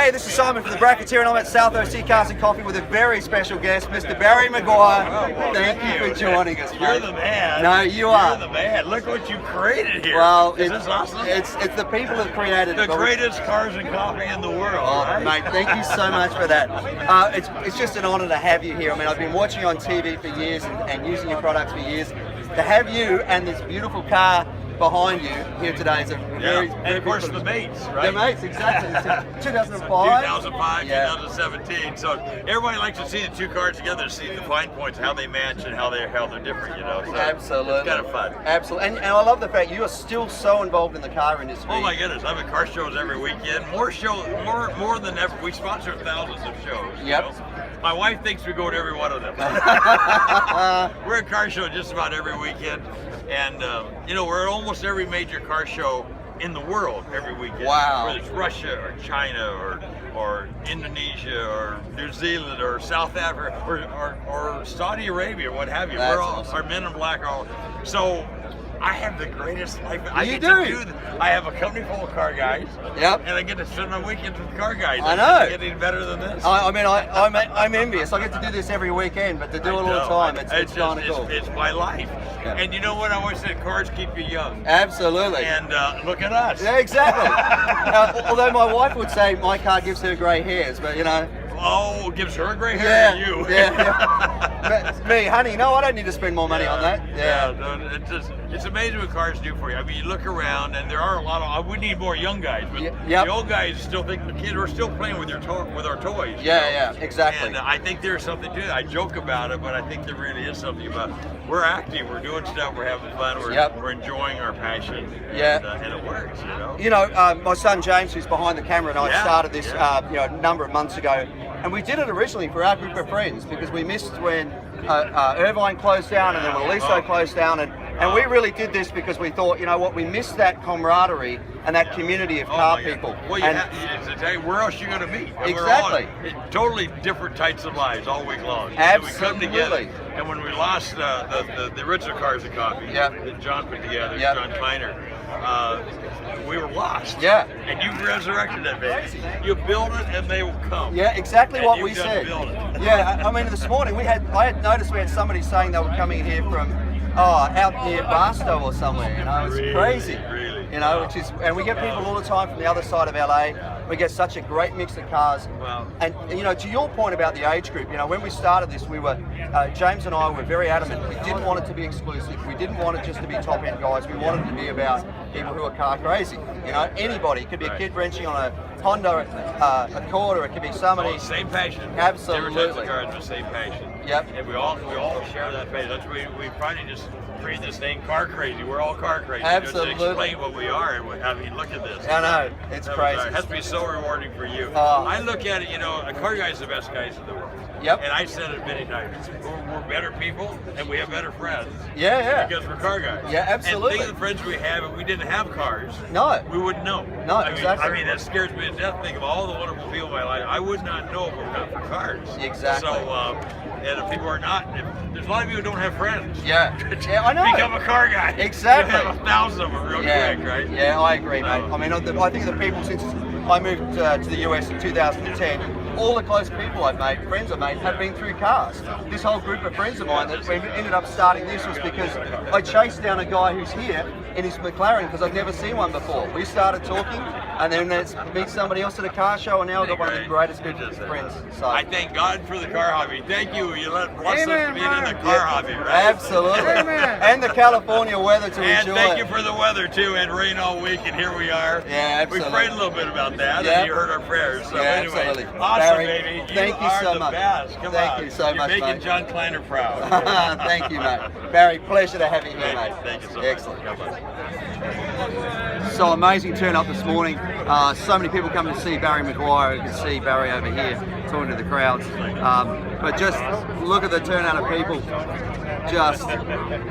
Hey, this is Simon from the Bracketeer, and I'm at South OC Cars and Coffee with a very special guest, Mr. Barry Meguiar. Thank you for joining us, mate. You're the man. No, you are. You're the man. Look what you created here. Well, Is this awesome? It's the people that created the greatest cars and coffee in the world. Oh, right? mate, thank you so much for that. It's just an honour to have you here. I mean, I've been watching you on TV for years and using your products for years. To have you and this beautiful car behind you here today is a very, and of course the mates, right? The mates, exactly. 2005. 2005, 2017. So everybody likes to see the two cars together, to see the fine points, how they match and how they're different, you know. So absolutely. It's kind of fun. Absolutely. And I love the fact you are still so involved in the car industry. Oh my goodness, I'm at car shows every weekend. More than ever. We sponsor thousands of shows. Yep. You know? My wife thinks we go to every one of them. We're at car show just about every weekend. And, you know, we're at almost every major car show in the world every weekend. Wow. Whether it's Russia or China or Indonesia or New Zealand or South Africa or Saudi Arabia, what have you. That's We're all, awesome. our men in black are all. So I have the greatest life. I You get do. to do I have a company full of car guys. Yep. And I get to spend my weekends with car guys. I know. Get any better than this? I'm envious. I get to do this every weekend, but to do it all the time, it's kind of cool. It's my life. Yeah. And you know what? I always said cars keep you young. Absolutely. And look at us. Yeah, exactly. Although my wife would say my car gives her grey hairs, but you know. Oh, gives her gray hair. Yeah, You. But me, honey, no, I don't need to spend more money on that. It's amazing what cars do for you. I mean, you look around, and there are a lot of. We need more young guys, but Yep. the old guys still think the kids are still playing with with our toys. you know? Yeah, exactly. And I think there's something to it. I joke about it, but I think there really is something about it. We're active, we're doing stuff, we're having fun, we're enjoying our passion. And it works, you know. You know, my son James, who's behind the camera, and I started this a number of months ago, and we did it originally for our group of friends because we missed when Irvine closed down and then when Aliso closed down, and we really did this because we thought, you know what, we missed that camaraderie and that community of car people. Well, to tell you, where else are you going to meet? And exactly. We're all totally different types of lives all week long. Absolutely. We come together, and when we lost the original Cars and Coffee that John put together, John Kleiner, we were lost. Yeah. And you resurrected that baby. You build it, and they will come. Yeah, exactly and what we said. Build it. Yeah, I mean, this morning I had noticed we had somebody saying they were coming here from out near Barstow or somewhere. You know, it's crazy. Really. You know, and we get people all the time from the other side of LA. We get such a great mix of cars. Wow. And you know, to your point about the age group, you know, when we started this, we were James and I were very adamant. We didn't want it to be exclusive. We didn't want it just to be top end guys. We wanted it to be about people who are car crazy. You know, anybody. It could be a kid wrenching on a Honda Accord, or it could be somebody. Same passion. Absolutely. Different types of cars, but same passion. Yep. And we all share that passion. That's why we finally just created this thing, car crazy. We're all car crazy. Absolutely. Just to explain what we are. And I mean, look at this. I know, it's crazy. It has to be so rewarding for you. Oh. I look at it, you know, a car guy's the best guys in the world. Yep. And I said it many times. We're better people, and we have better friends. Yeah. Because we're car guys. Yeah, absolutely. And think of the friends we have. If we didn't have cars, No. we wouldn't know. No, I mean, that scares me to death. Think of all the wonderful people in my life. I would not know if it were not for cars. Exactly. So, and if people are not, there's a lot of people who don't have friends. Yeah, I know. Become a car guy. Exactly. You have 1,000 of them real quick, right? Yeah, I agree, mate. I mean, I think the people since I moved to the US in 2010, all the close people I've made, friends I've made, have been through cars. This whole group of friends of mine that we ended up starting this was because I chased down a guy who's here in his McLaren because I'd never seen one before. We started talking, and then let's meet somebody else at a car show, and now I've got one of the greatest groups of friends. So I thank God for the car hobby. Thank you. You bless us to being in the car hobby, right? Absolutely. And the California weather to and enjoy. Thank you for the weather too. And rain all week, and here we are. Yeah, absolutely. We prayed a little bit about that, Yep. and you heard our prayers. So anyway, absolutely. awesome, Barry, baby. thank you are so the much. Best. Come Thank on. you so You're much, making mate. John Kleiner proud. Thank you, mate. Barry, pleasure to have you here, mate. Thank you so much. Excellent. Come on. So amazing turn up this morning. So many people coming to see Barry Meguiar. You can see Barry over here talking to the crowds. But just look at the turnout of people.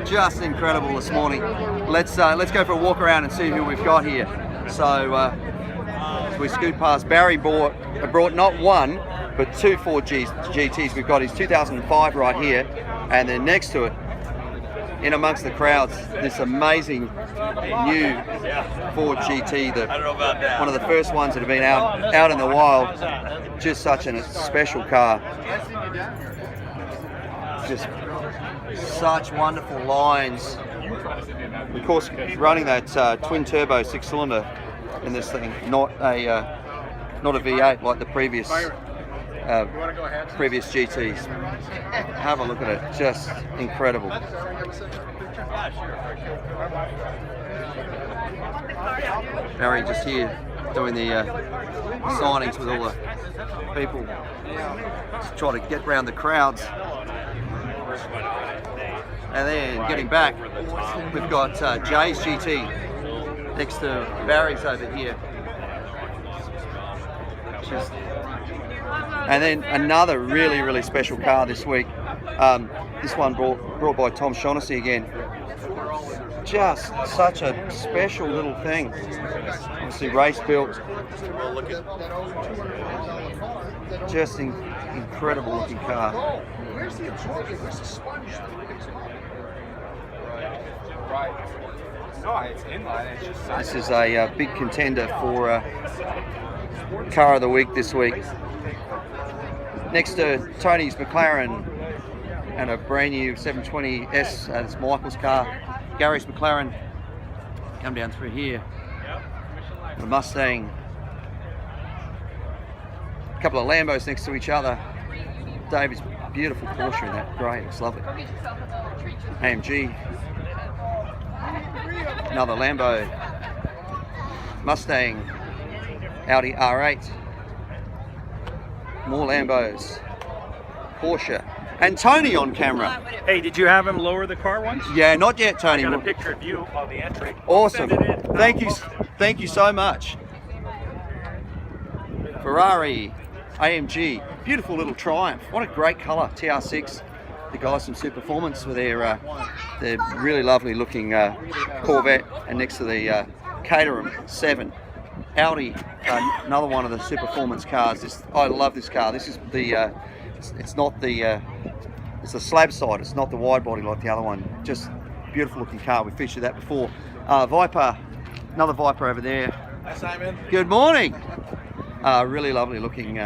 Just incredible this morning. Let's go for a walk around and see who we've got here. So as we scoot past, Barry brought not one but two Ford GTs. We've got his 2005 right here, and then next to it in amongst the crowds, this amazing new Ford GT, I don't know about that. one of the first ones that have been out in the wild. Just such a special car. Just such wonderful lines. Of course, running that twin turbo 6-cylinder in this thing, not a V8 like the previous GTs. Have a look at it, just incredible. Barry just here doing the signings with all the people, just trying to get round the crowds. And then getting back, we've got Jay's GT next to Barry's over here. And then another really special car this week. This one brought by Tom Shaughnessy again. Just such a special little thing. Obviously race built. Just incredible looking car. Where's the absorber? Where's the sponge? Right. No, it's inline. It's just. This is a big contender for Car of the Week this week. Next to Tony's McLaren and a brand new 720S, that's Michael's car. Gary's McLaren, come down through here. The Mustang. A couple of Lambos next to each other. David's beautiful Porsche in that grey, it's lovely. AMG. Another Lambo. Mustang. Audi R8. More Lambos. Porsche. And Tony on camera. Hey, did you have him lower the car once? Yeah, not yet, Tony. I got a picture of you on the entry. Awesome. Thank you so much. Ferrari, AMG, beautiful little Triumph. What a great colour, TR6. The guys from Super Performance with their really lovely looking Corvette, and next to the Caterham 7. Audi, another one of the Super Performance cars. I love this car. This is the it's not the it's the slab side. It's not the wide body like the other one. Just beautiful looking car. We featured that before. Viper, another Viper over there. Hi, Simon. Good morning. Really lovely looking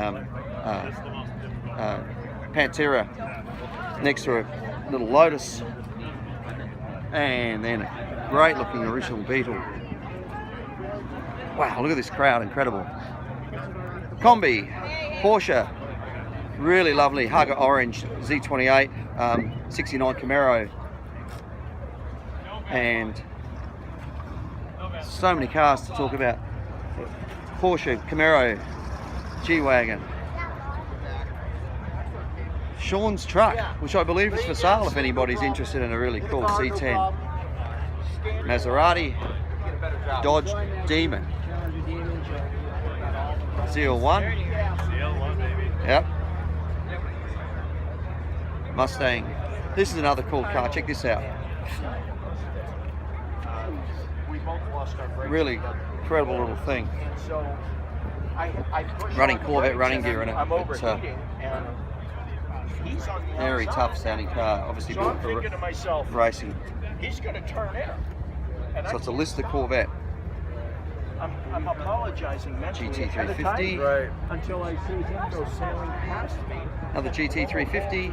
Pantera next to a little Lotus, and then a great looking original Beetle. Wow, look at this crowd, incredible. Combi, Porsche, really lovely Haga Orange Z28, 69 Camaro, and so many cars to talk about. Porsche, Camaro, G-Wagon. Sean's truck, which I believe is for sale if anybody's interested in a really cool C10. Maserati, Dodge Demon. ZL1. Yep. Mustang. This is another cool car. Check this out. Really incredible little thing. Running Corvette running gear in it. It's very tough sounding car. Obviously built for racing. He's going to turn in. So it's a Lister Corvette. I'm apologizing mentally GT350. right. Until I see him go sailing past me. Another GT350.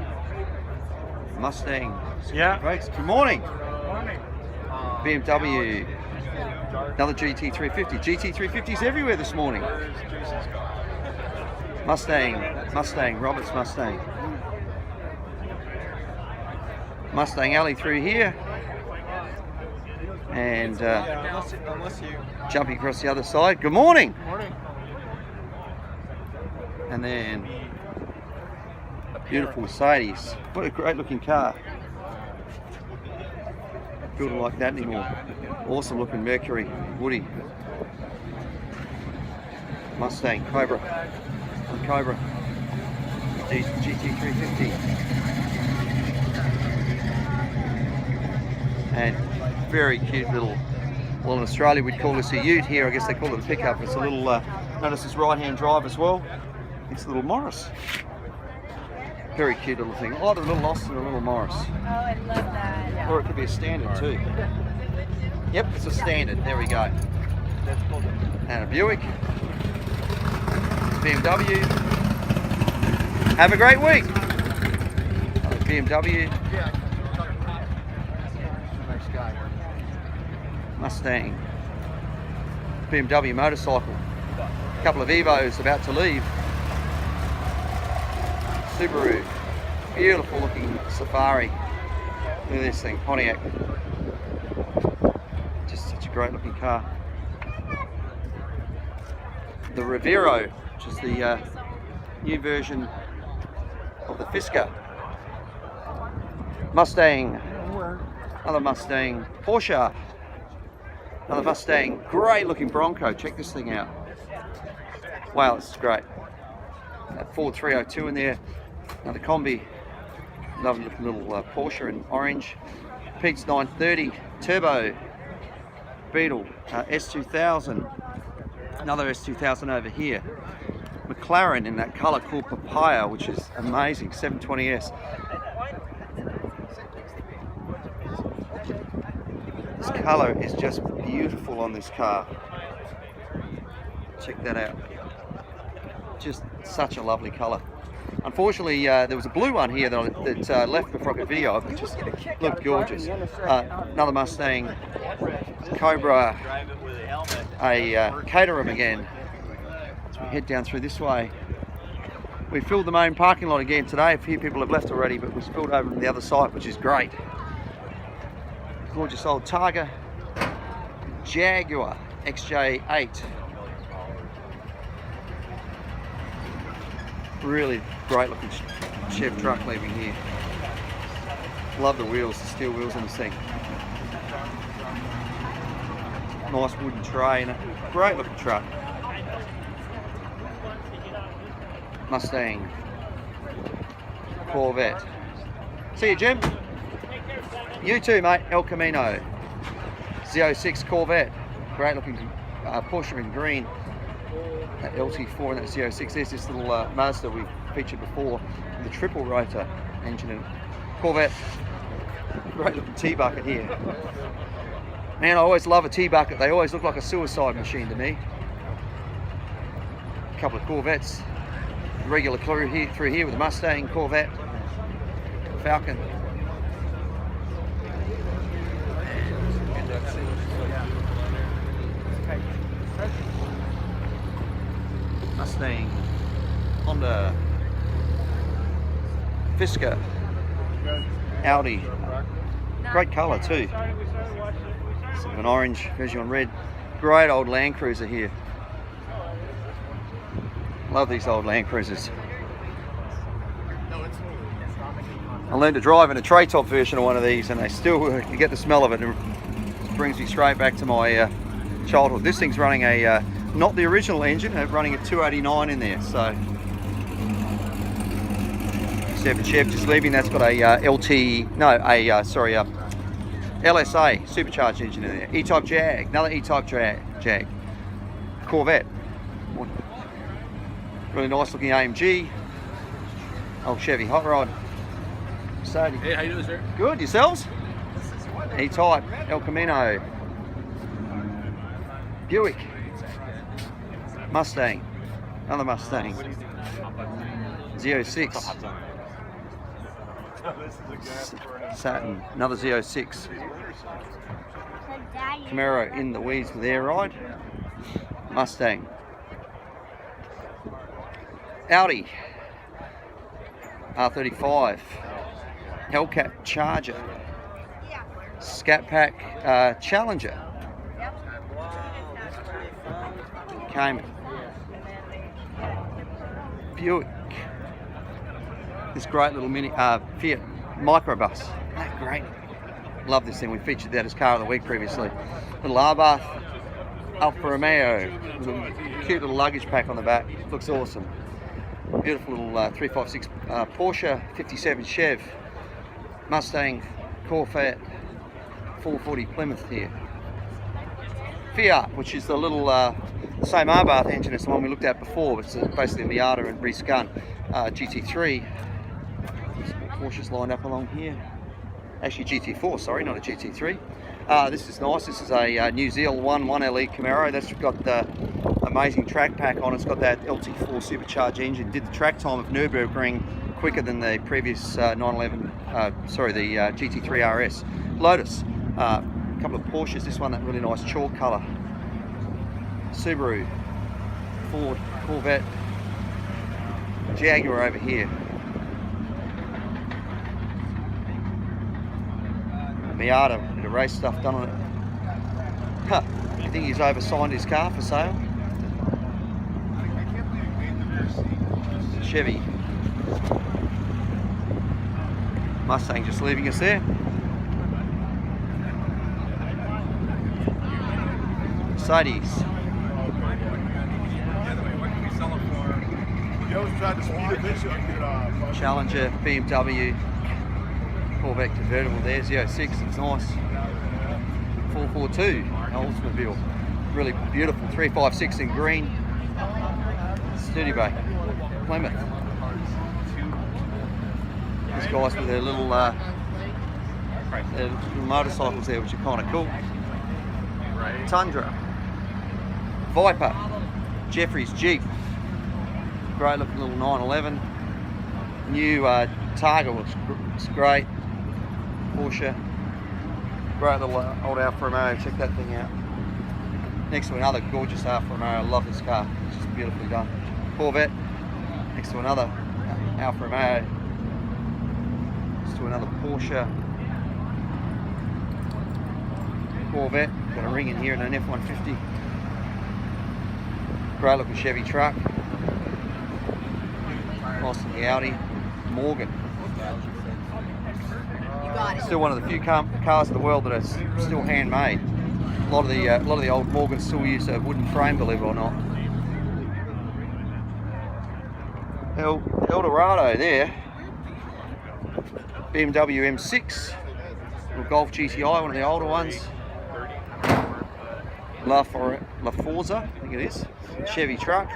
Mustang. Yeah. Brakes. Good morning. BMW. Another GT350. GT350s everywhere this morning. Mustang. Roberts Mustang. Mustang alley through here. And jumping across the other side. Good morning. And then beautiful Mercedes. What a great looking car. Building like that anymore. Awesome looking Mercury, Woody. Mustang, Cobra. GT350. And very cute little, well in Australia we'd call this a ute, here I guess they call it a pickup. It's a little, notice this right hand drive as well. It's a little Morris. Very cute little thing. Either a little Austin or a little Morris. Oh, I love that. Or it could be a standard too. Yep, it's a standard. There we go. And a Buick. BMW. Have a great week. BMW. Mustang. BMW motorcycle. A couple of Evos about to leave. Subaru. Beautiful looking Safari. Look at this thing, Pontiac. Just such a great looking car. The Revero, which is the new version of the Fisker. Mustang. Another Mustang. Porsche. Another Mustang. Great looking Bronco. Check this thing out. Wow, this is great. That Ford 302 in there. Another Combi. Lovely looking little Porsche in orange. Pete's 930 Turbo. Beetle. S2000. Another S2000 over here. McLaren in that colour called Papaya, which is amazing. 720S. This colour is just beautiful on this car. Check that out. Just such a lovely colour. Unfortunately, there was a blue one here that left before I could video it, but just looked gorgeous. Another Mustang Cobra, a Caterham again. As we head down through this way. We filled the main parking lot again today. A few people have left already, but we spilled over to the other side, which is great. Gorgeous old Targa, Jaguar XJ8. Really great looking Chev truck leaving here. Love the wheels, the steel wheels on this thing. Nice wooden tray and a great looking truck. Mustang, Corvette. See you, Jim. You too, mate. El Camino. Z06 Corvette. Great looking Porsche in green. That LT4 and that Z06. There's this little Mazda we featured before with the triple rotor engine in it. Corvette. Great looking T-bucket here. Man, I always love a T-bucket. They always look like a suicide machine to me. A couple of Corvettes. Regular crew here through here with the Mustang, Corvette, Falcon. Mustang, Honda, Fisker, Audi. Great colour too. Sort of an orange version on red. Great old Land Cruiser here. Love these old Land Cruisers. I learned to drive in a tray top version of one of these, and they still, you get the smell of it, and it brings me straight back to my childhood. This thing's running a, not the original engine, running a 289 in there, so. 7 Chev just leaving, that's got a LSA supercharged engine in there. E-Type Jag, another E-Type Jag. Corvette. Really nice looking AMG. Old Chevy Hot Rod. Mercedes. Hey, how you doing, sir? Good, yourselves? E-Type, El Camino. Buick. Mustang. Another Mustang. Z06. Saturn. Another Z06. Camaro in the weeds with air ride. Mustang. Audi R35, Hellcat Charger, Scat Pack Challenger, Cayman, Buick, this great little mini Fiat microbus. That great. Love this thing. We featured that as car of the week previously. Little Abarth, Alfa Romeo, with a cute little luggage pack on the back. Looks awesome. Beautiful little 356 Porsche, 57 Chev, Mustang, Corvette, 440 Plymouth here. Fiat, which is the little same Abarth engine as the one we looked at before, but it's basically a Miata and Reese Gun GT3. Porsches lined up along here. Actually GT4, sorry, not a GT3. This is nice. This is a New Zealand 1LE Camaro. That's got the amazing track pack on. It's got that LT4 supercharged engine. Did the track time of Nürburgring quicker than the previous the GT3 RS. Lotus, a couple of Porsches. This one, that really nice chalk colour. Subaru, Ford, Corvette, Jaguar over here. Miata, bit of race stuff done on it. Huh, I think he's oversigned his car for sale. Chevy. Mustang just leaving us there. Mercedes. Challenger, BMW, Corvette convertible there, Z06, it's nice. 442, Oldsmobile, really beautiful, 356 in green. Sturdy Bay, Plymouth. These guys with their little motorcycles there, which are kind of cool. Tundra, Viper, Jeffrey's Jeep, great looking little 911. New Targa looks great. Porsche, great little old Alfa Romeo, check that thing out. Next to another gorgeous Alfa Romeo, I love this car, it's just beautifully done. Corvette, next to another Alfa Romeo, next to another Porsche. Corvette, got a ring in here and an F-150. Great looking Chevy truck. Nice looking Audi. Morgan. Still one of the few cars in the world that are still handmade. A lot of the old Morgans still use a wooden frame, believe it or not. Eldorado there. BMW M6. Little Golf GTI, one of the older ones. La Forza, I think it is. Chevy truck.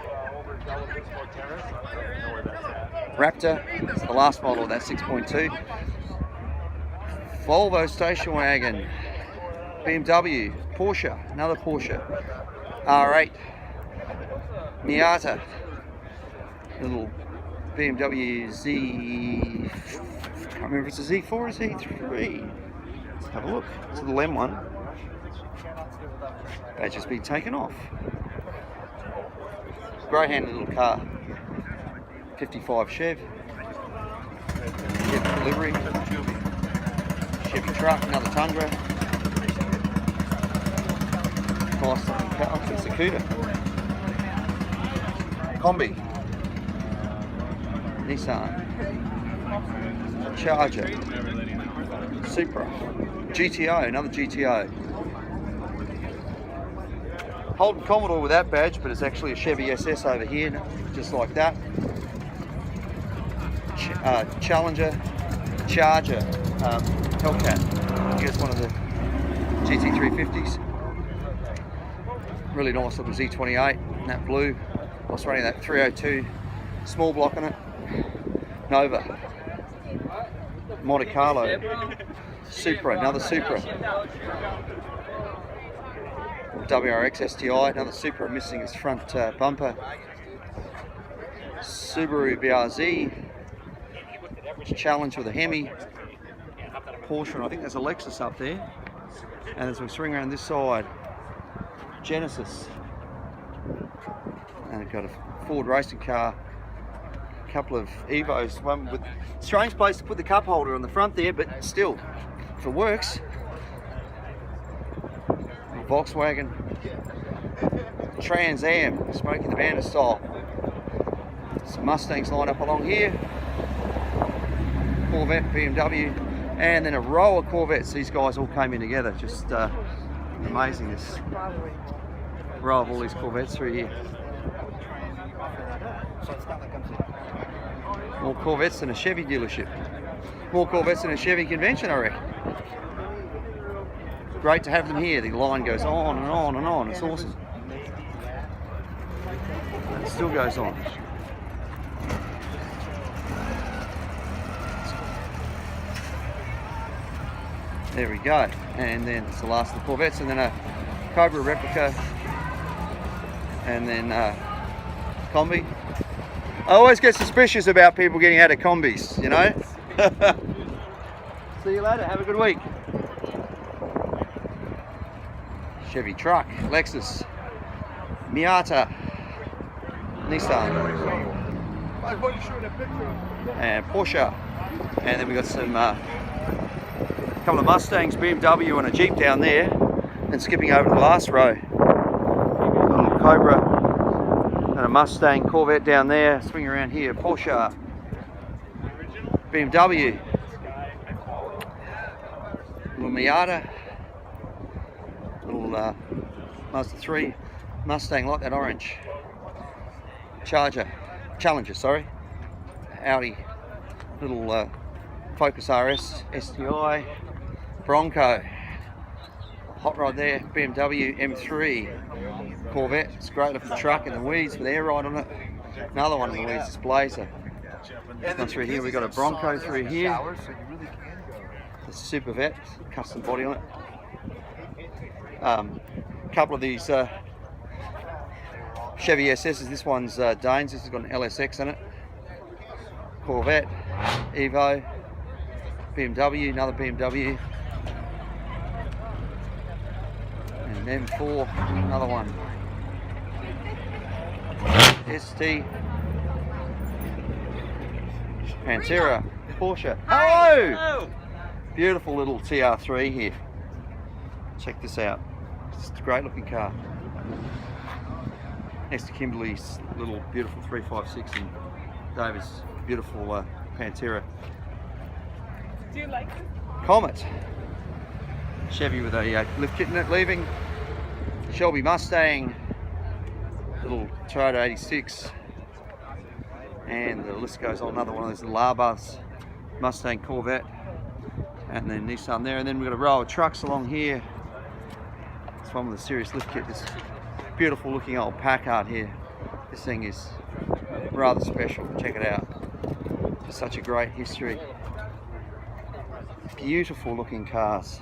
Raptor, it's the last model of that 6.2. Volvo station wagon. BMW, Porsche, another Porsche. R8. Miata. Little BMW Z. I can't remember if it's a Z4 or Z3. Let's have a look. It's a little M1. That's just been taken off. Great handy little car. 55 Chev. Chevy delivery. Chevy truck, another Tundra. Nice looking car. It's a Cuda. Combi. Nissan. Charger. Supra. GTO, another GTO. Holden Commodore with that badge, but it's actually a Chevy SS over here, just like that. Challenger, Charger, Hellcat. I guess one of the GT350s. Really nice looking Z28 in that blue. I was running that 302 small block in it. Nova, Monte Carlo, Supra, another Supra. WRX STI, another Supra missing its front bumper. Subaru BRZ, Challenge with a Hemi, Porsche, and I think there's a Lexus up there. And as we swing around this side, Genesis. And we've got a Ford racing car, a couple of Evos, one with strange place to put the cup holder on the front there, but still, if it works. Volkswagen, Trans Am, Smokey the Bandit style. Some Mustangs lined up along here. Corvette, BMW, and then a row of Corvettes. These guys all came in together. Just amazing, this row of all these Corvettes through here. More Corvettes than a Chevy dealership. More Corvettes than a Chevy convention, I reckon. Great to have them here. The line goes on and on and on. It's awesome. It still goes on. There we go. And then it's the last of the Corvettes, and then a Cobra replica, and then combi. I always get suspicious about people getting out of combis, you know. See you later. Have a good week. Chevy truck, Lexus, Miata, Nissan, and Porsche. And then we got some couple of Mustangs, BMW, and a Jeep down there. And skipping over to the last row, a little Cobra and a Mustang, Corvette down there. Swing around here, Porsche, BMW, little Miata, little Mazda 3, Mustang, like that orange, Challenger, sorry, Audi, little Focus RS, STI, Bronco, hot rod there, BMW M3, Corvette. It's a great looking truck in the weeds with air ride on it. Another one in the weeds is Blazer. Gone through here, we've got a Bronco through here. The Super Vet, custom body on it. A couple of these Chevy SS's. This one's Danes. This has got an LSX in it. Corvette, Evo, BMW, another BMW. And M4, another one. ST, Pantera, Porsche. Hello! Hello! Beautiful little TR3 here. Check this out. It's a great looking car. Next to Kimberly's little beautiful 356 and David's beautiful Pantera. Do you like it? Comet. Chevy with a lift kit in it leaving. Shelby Mustang. Little Toyota 86. And the list goes on. Another one of those Labas. Mustang, Corvette. And then Nissan there. And then we've got a row of trucks along here. It's one with a serious lift kit. This beautiful looking old Packard here. This thing is rather special. Check it out. It's such a great history. Beautiful looking cars.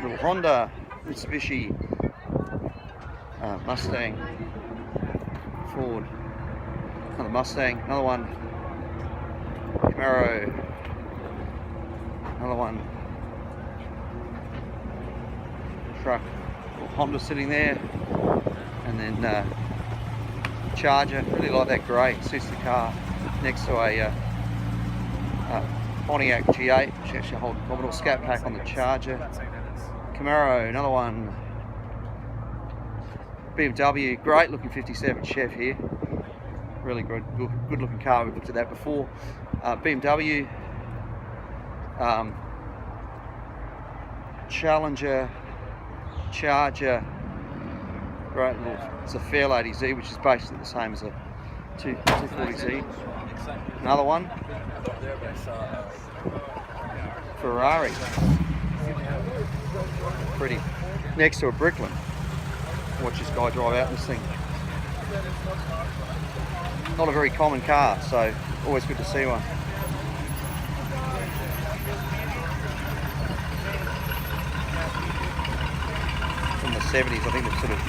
Little Honda, Mitsubishi, Mustang, Ford, another Mustang, another one, Camaro, another one, truck, little Honda sitting there, and then Charger. Really like that grey, suits the car. Next to a Pontiac G8, which actually holds a Commodore Scat Pack on the Charger. Camaro, another one. BMW, great looking 57 Chef here. Really good looking car. We've looked at that before. BMW, Challenger, Charger. Great little, it's a Fairlady Z, which is basically the same as a 240Z. Another one. Ferrari. Pretty. Next to a Bricklin. Watch this guy drive out in this thing. Not a very common car, so always good to see one. From the 70s, I think it's sort of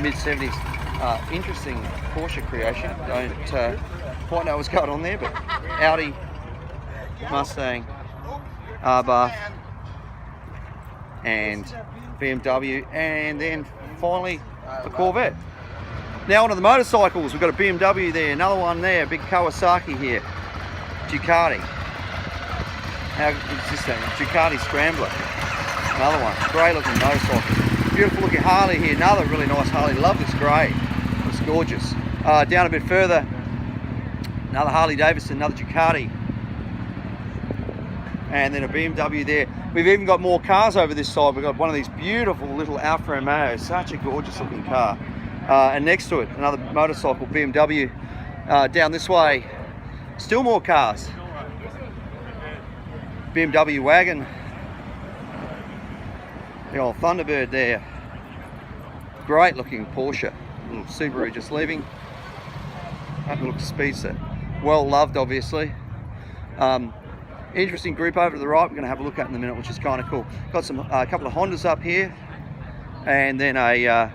mid-70s. Interesting Porsche creation. Don't quite know what's going on there, but Audi, Mustang, Abarth, and BMW, and then finally a Corvette. Now onto the motorcycles. We've got a BMW there, another one there, big Kawasaki here, Ducati. How is this thing? Ducati Scrambler. Another one, great looking motorcycle. Beautiful looking Harley here, another really nice Harley. Love this grey, it's gorgeous. Down a bit further, another Harley Davidson, another Ducati, and then a BMW there. We've even got more cars over this side. We've got one of these beautiful little Alfa Romeo, such a gorgeous looking car. And next to it, another motorcycle, BMW. Down this way, still more cars. BMW wagon. The old Thunderbird there. Great looking Porsche. Little Subaru just leaving. That looks Speedster. Well loved, obviously. interesting group over to the right we're going to have a look at in a minute, which is kind of cool. Got some a couple of Hondas up here, and then a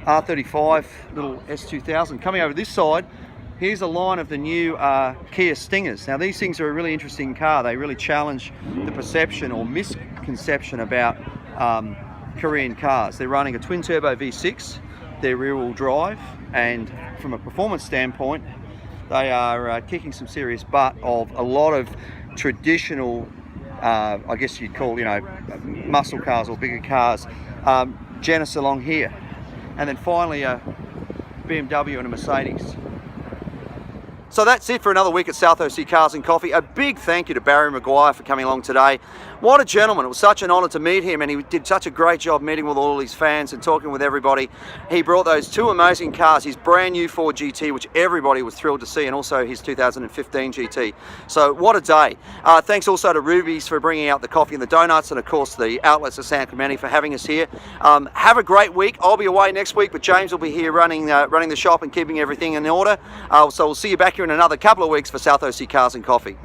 R35 little S2000. Coming over this side, here's a line of the new Kia Stingers. Now these things are a really interesting car. They really challenge the perception or misconception about Korean cars. They're running a twin turbo V6, they're rear wheel drive, and from a performance standpoint, they are kicking some serious butt of a lot of traditional, I guess you'd call, muscle cars or bigger cars. Genesis along here. And then finally a BMW and a Mercedes. So that's it for another week at South OC Cars and Coffee. A big thank you to Barry Meguiar for coming along today. What a gentleman. It was such an honour to meet him, and he did such a great job meeting with all his fans and talking with everybody. He brought those two amazing cars, his brand new Ford GT, which everybody was thrilled to see, and also his 2015 GT. So what a day. Thanks also to Ruby's for bringing out the coffee and the donuts, and of course the outlets of San Clemente for having us here. Have a great week. I'll be away next week, but James will be here running the shop and keeping everything in order. So we'll see you back here in another couple of weeks for South OC Cars and Coffee.